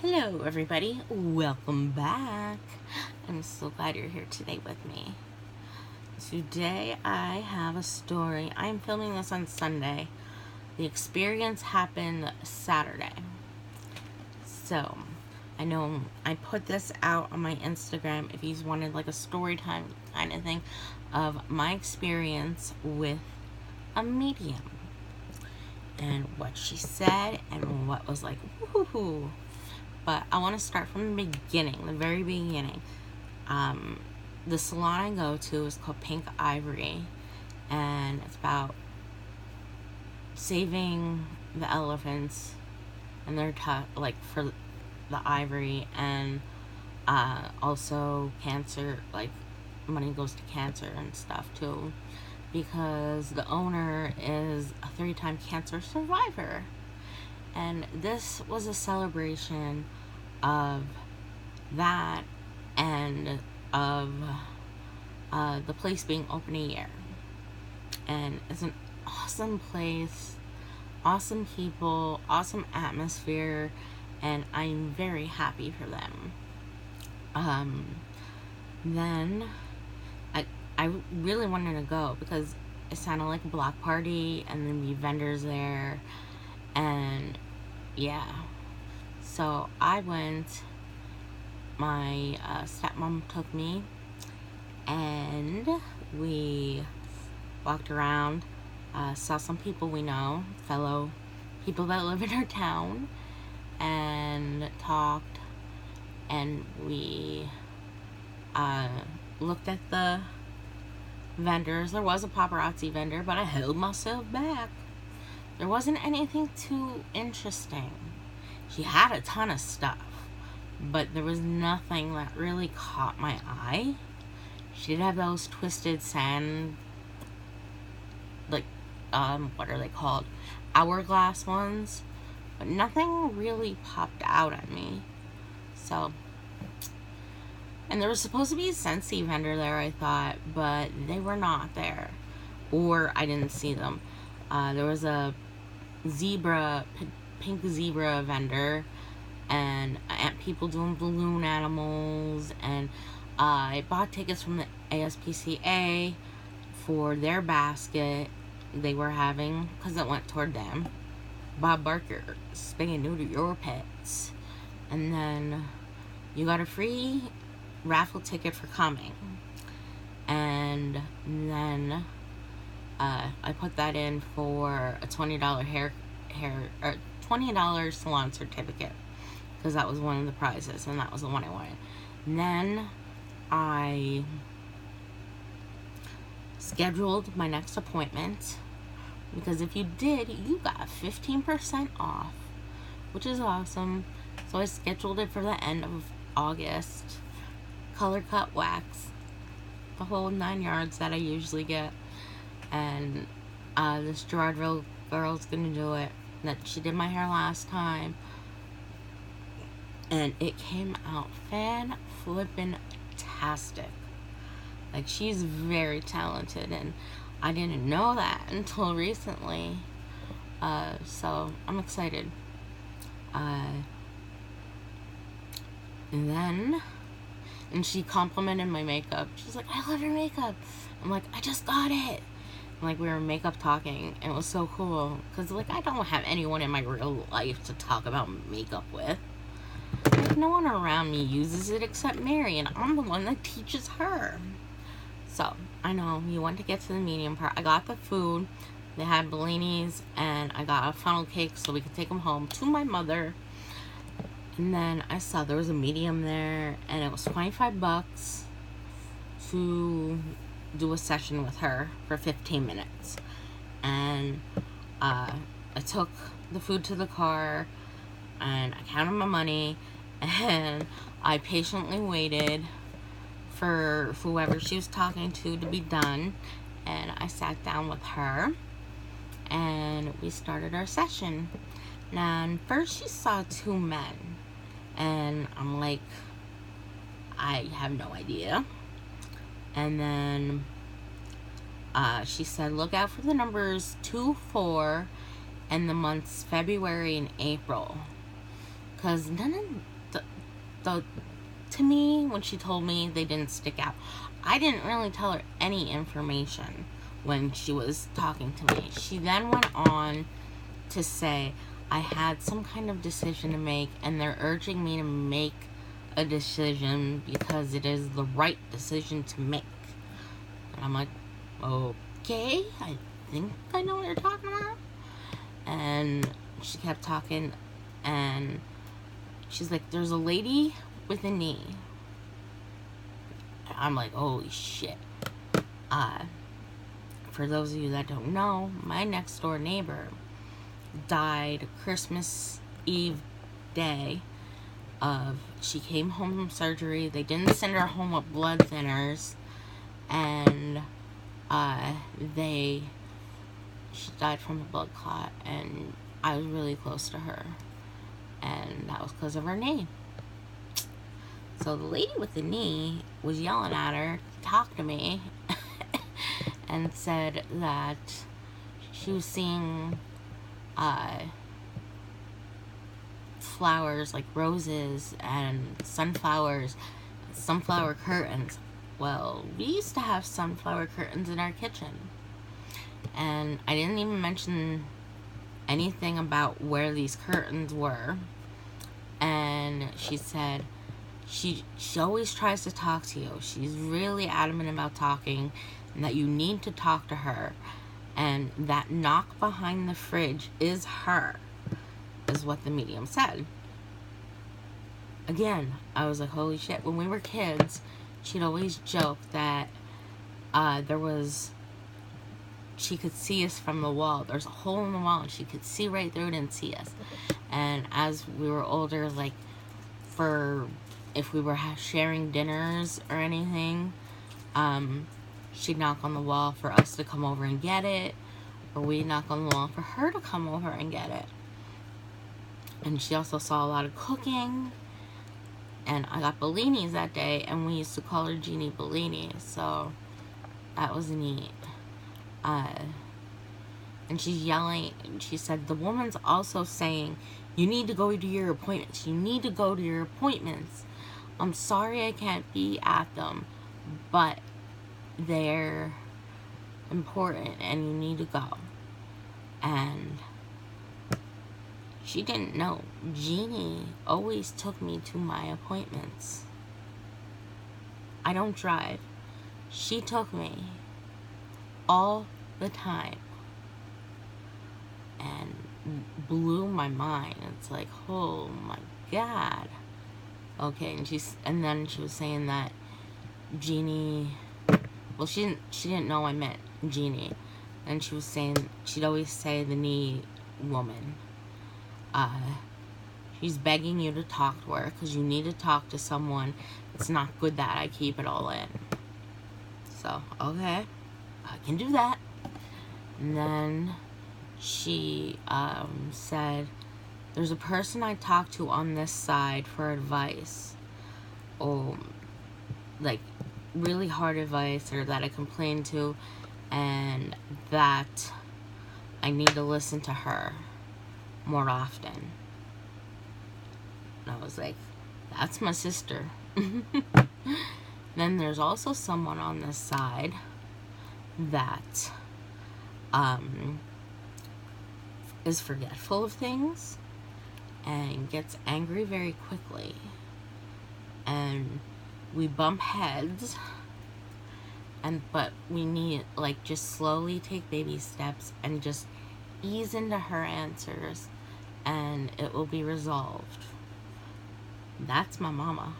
Hello everybody, welcome back. I'm so glad you're here today with me. Today I have a story. I'm filming this on Sunday. The experience happened Saturday. So, I know I put this out on my Instagram if you wanted like a story time kind of thing of my experience with a medium. And what she said and what was like, woohoo. But I want to start from the beginning, the very beginning. The salon I go to is called Pink Ivory, and it's about saving the elephants and their for the ivory, and also cancer, like money goes to cancer and stuff too, because the owner is a 3-time cancer survivor. And this was a celebration of that and of the place being open a year. And it's an awesome place, awesome people, awesome atmosphere, and I'm very happy for them. Then I really wanted to go because it sounded like a block party and there'd be vendors there. And yeah, so I went, my stepmom took me, and we walked around, saw some people we know, fellow people that live in our town, and talked, and we looked at the vendors. There was a paparazzi vendor, but I held myself back. There wasn't anything too interesting. She had a ton of stuff, but there was nothing that really caught my eye. She did have those twisted sand, like, what are they called? Hourglass ones, but nothing really popped out at me. So, and there was supposed to be a Scentsy vendor there, I thought, but they were not there, or I didn't see them. There was a pink zebra vendor, and people doing balloon animals, and I bought tickets from the ASPCA for their basket they were having, because it went toward them. Bob Barker, spay and neuter your pets. And then you got a free raffle ticket for coming. And then I put that in for a $20 or $20 salon certificate, because that was one of the prizes, and that was the one I wanted. And then I scheduled my next appointment, because if you did, you got 15% off, which is awesome. So I scheduled it for the end of August. Color cut, wax, the whole 9 yards that I usually get. And this Gerardville girl's gonna do it. That she did my hair last time, and it came out fan-flippin-tastic. Like, she's very talented, and I didn't know that until recently. So I'm excited. And she complimented my makeup. She's like, I love your makeup. I'm like, I just got it. Like, we were makeup talking, and it was so cool, because like, I don't have anyone in my real life to talk about makeup with. Like, no one around me uses it except Mary, and I'm the one that teaches her. So I know you want to get to the medium part. I got the food. They had Bellinis, and I got a funnel cake so we could take them home to my mother. And then I saw there was a medium there, and it was $25 to do a session with her for 15 minutes. And I took the food to the car, and I counted my money, and I patiently waited for whoever she was talking to be done, and I sat down with her, and we started our session. Now, first she saw 2 men, and I'm like, I have no idea. And then she said, look out for the numbers 2, 4, and the months February and April. because none of the to me, when she told me, they didn't stick out. I didn't really tell her any information when she was talking to me. She then went on to say, I had some kind of decision to make, and they're urging me to make a decision because it is the right decision to make. And I'm like, okay, I think I know what you're talking about. And she kept talking, and she's like, there's a lady with a knee. I'm like, holy shit. For those of you that don't know, my next door neighbor died Christmas Eve day of, she came home from surgery. They didn't send her home with blood thinners, and she died from a blood clot, and I was really close to her, and that was because of her knee. So the lady with the knee was yelling at her to talk to me and said that she was seeing flowers like roses and sunflowers, sunflower curtains. Well, we used to have sunflower curtains in our kitchen, and I didn't even mention anything about where these curtains were. And she said she always tries to talk to you. She's really adamant about talking, and that you need to talk to her, and that knock behind the fridge is her, is what the medium said. Again, I was like, holy shit. When we were kids, she'd always joke that she could see us from the wall. There's a hole in the wall, and she could see right through it and see us. And as we were older, like, if we were sharing dinners or anything, she'd knock on the wall for us to come over and get it, or we'd knock on the wall for her to come over and get it. And she also saw a lot of cooking, and I got Bellinis that day, and we used to call her Jeannie Bellini, so that was neat. And she's yelling, and she said, the woman's also saying, you need to go to your appointments. You need to go to your appointments. I'm sorry I can't be at them, but they're important and you need to go. And she didn't know. Jeannie always took me to my appointments. I don't drive. She took me all the time, and blew my mind. It's like, oh my god. Okay, and then she was saying that Jeannie, well, she didn't know I meant Jeannie, and she was saying she'd always say the knee woman. She's begging you to talk to her because you need to talk to someone. It's not good that I keep it all in. So, okay, I can do that. And then she said, there's a person I talk to on this side for advice, or like really hard advice, or that I complain to, and that I need to listen to her more often. And I was like, that's my sister. Then there's also someone on this side that is forgetful of things and gets angry very quickly, and we bump heads, but we need, like, just slowly take baby steps and just ease into her answers, and it will be resolved. That's my mama.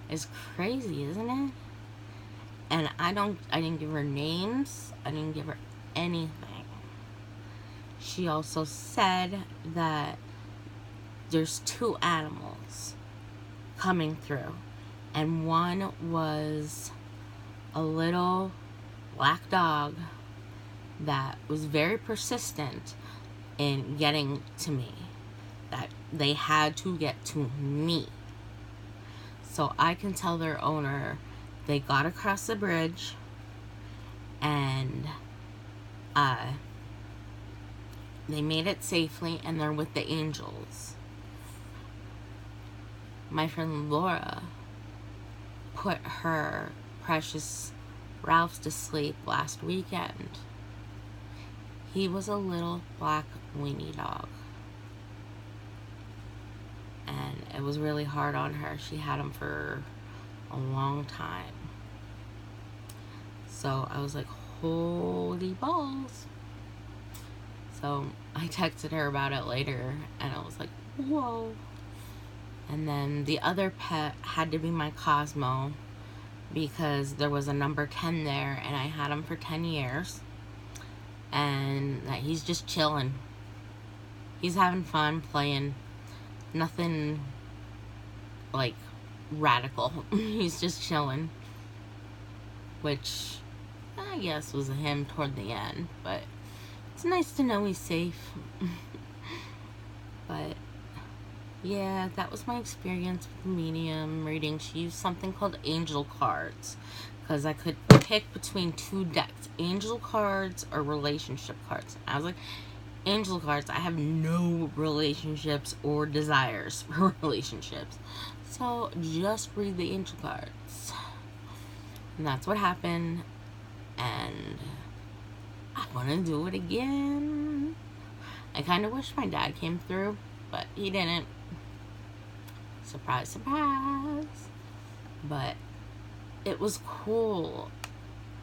It's crazy, isn't it? And I didn't give her names. I didn't give her anything. She also said that there's 2 animals coming through, and one was a little black dog that was very persistent in getting to me, that they had to get to me. So I can tell their owner they got across the bridge, and they made it safely, and they're with the angels. my friend Laura put her precious Ralphs to sleep last weekend. He was a little black weenie dog. And it was really hard on her. She had him for a long time. So I was like, holy balls. So I texted her about it later, and I was like, whoa. And then the other pet had to be my Cosmo, because there was a number 10 there, and I had him for 10 years. And he's just chilling. He's having fun playing. Nothing like radical. He's just chilling, which I guess was him toward the end, but it's nice to know he's safe. But yeah, that was my experience with the medium reading. She used something called angel cards, because I could pick between two decks, angel cards or relationship cards. I was like, angel cards, I have no relationships or desires for relationships, so just read the angel cards. And that's what happened, and I want to do it again. I kind of wish my dad came through, but he didn't. Surprise, surprise. But it was cool,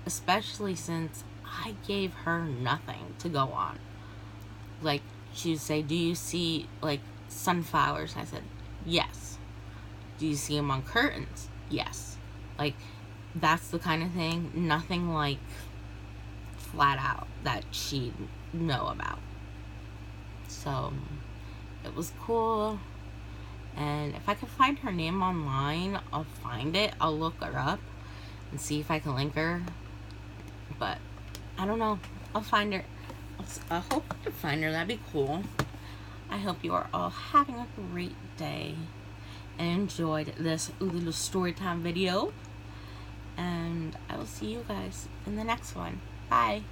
especially since I gave her nothing to go on. Like, she would say, do you see, like, sunflowers? I said, yes. Do you see them on curtains? Yes. Like, that's the kind of thing, nothing, like, flat out that she'd know about. So, it was cool. And if I can find her name online, I'll find it. I'll look her up and see if I can link her. But, I don't know. I'll find her. I hope I can find her. That'd be cool. I hope you are all having a great day and enjoyed this little story time video. And I will see you guys in the next one. Bye.